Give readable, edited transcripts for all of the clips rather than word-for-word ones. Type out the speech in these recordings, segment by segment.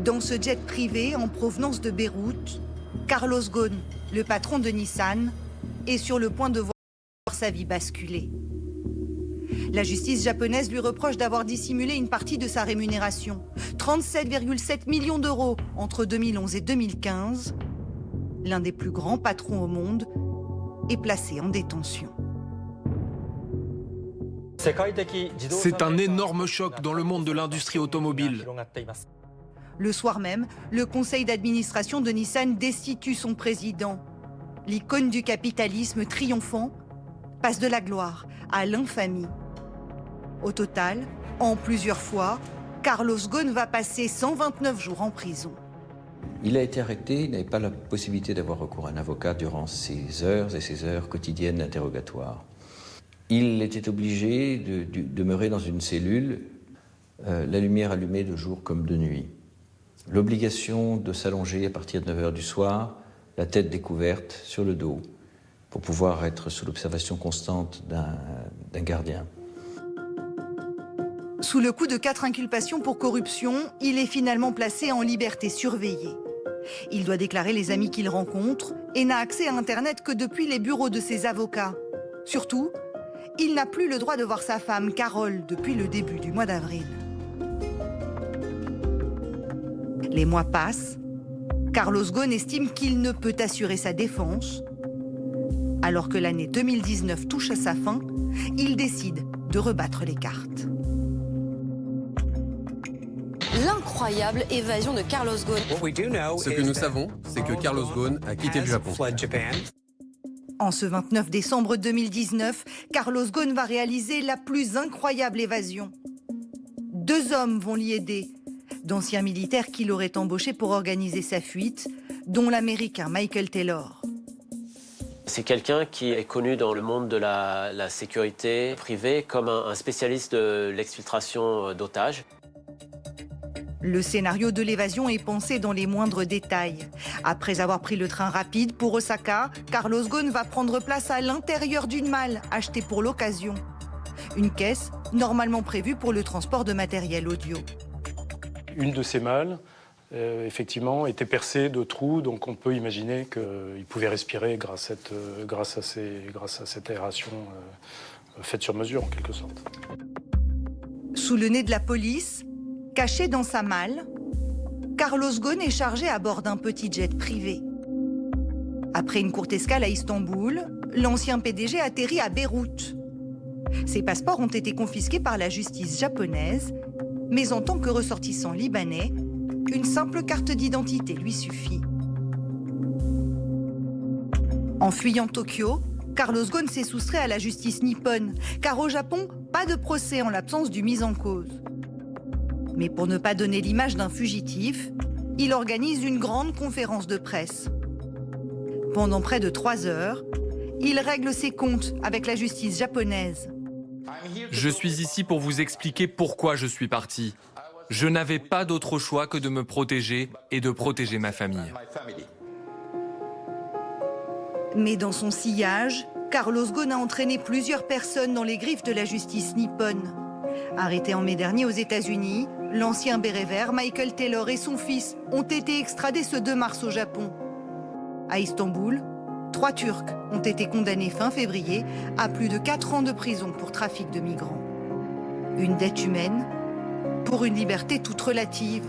Dans ce jet privé en provenance de Beyrouth, Carlos Ghosn, le patron de Nissan, est sur le point de voir sa vie basculer. La justice japonaise lui reproche d'avoir dissimulé une partie de sa rémunération, 37,7 millions d'euros entre 2011 et 2015. L'un des plus grands patrons au monde est placé en détention. C'est un énorme choc dans le monde de l'industrie automobile. Le soir même, le conseil d'administration de Nissan destitue son président. L'icône du capitalisme triomphant passe de la gloire à l'infamie. Au total, en plusieurs fois, Carlos Ghosn va passer 129 jours en prison. Il a été arrêté, il n'avait pas la possibilité d'avoir recours à un avocat durant ces heures et ces heures quotidiennes d'interrogatoire. Il était obligé de demeurer dans une cellule, la lumière allumée de jour comme de nuit. L'obligation de s'allonger à partir de 9 h du soir, la tête découverte sur le dos, pour pouvoir être sous l'observation constante d'un gardien. Sous le coup de 4 inculpations pour corruption, il est finalement placé en liberté surveillée. Il doit déclarer les amis qu'il rencontre et n'a accès à Internet que depuis les bureaux de ses avocats. Surtout, il n'a plus le droit de voir sa femme, Carole, depuis le début du mois d'avril. Les mois passent. Carlos Ghosn estime qu'il ne peut assurer sa défense. Alors que l'année 2019 touche à sa fin, il décide de rebattre les cartes. L'incroyable évasion de Carlos Ghosn. Ce que nous savons, c'est que Carlos Ghosn a quitté le Japon. En ce 29 décembre 2019, Carlos Ghosn va réaliser la plus incroyable évasion. 2 hommes vont l'y aider, d'anciens militaires qu'il aurait embauchés pour organiser sa fuite, dont l'Américain Michael Taylor. C'est quelqu'un qui est connu dans le monde de la sécurité privée comme un spécialiste de l'exfiltration d'otages. Le scénario de l'évasion est pensé dans les moindres détails. Après avoir pris le train rapide pour Osaka, Carlos Ghosn va prendre place à l'intérieur d'une malle achetée pour l'occasion. Une caisse normalement prévue pour le transport de matériel audio. Une de ces malles, effectivement, était percée de trous, donc on peut imaginer qu'il pouvait respirer grâce à cette aération faite sur mesure, en quelque sorte. Sous le nez de la police, caché dans sa malle, Carlos Ghosn est chargé à bord d'un petit jet privé. Après une courte escale à Istanbul, l'ancien PDG atterrit à Beyrouth. Ses passeports ont été confisqués par la justice japonaise, mais en tant que ressortissant libanais, une simple carte d'identité lui suffit. En fuyant Tokyo, Carlos Ghosn s'est soustrait à la justice nippone, car au Japon, pas de procès en l'absence du mis en cause. Mais pour ne pas donner l'image d'un fugitif, il organise une grande conférence de presse. Pendant près de 3 heures, il règle ses comptes avec la justice japonaise. Je suis ici pour vous expliquer pourquoi je suis parti. Je n'avais pas d'autre choix que de me protéger et de protéger ma famille. Mais dans son sillage, Carlos Ghosn a entraîné plusieurs personnes dans les griffes de la justice nippone. Arrêté en mai dernier aux États-Unis, l'ancien béret vert Michael Taylor et son fils ont été extradés ce 2 mars au Japon. À Istanbul, 3 Turcs ont été condamnés fin février à plus de 4 ans de prison pour trafic de migrants. Une dette humaine pour une liberté toute relative.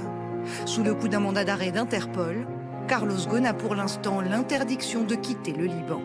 Sous le coup d'un mandat d'arrêt d'Interpol, Carlos Ghosn a pour l'instant l'interdiction de quitter le Liban.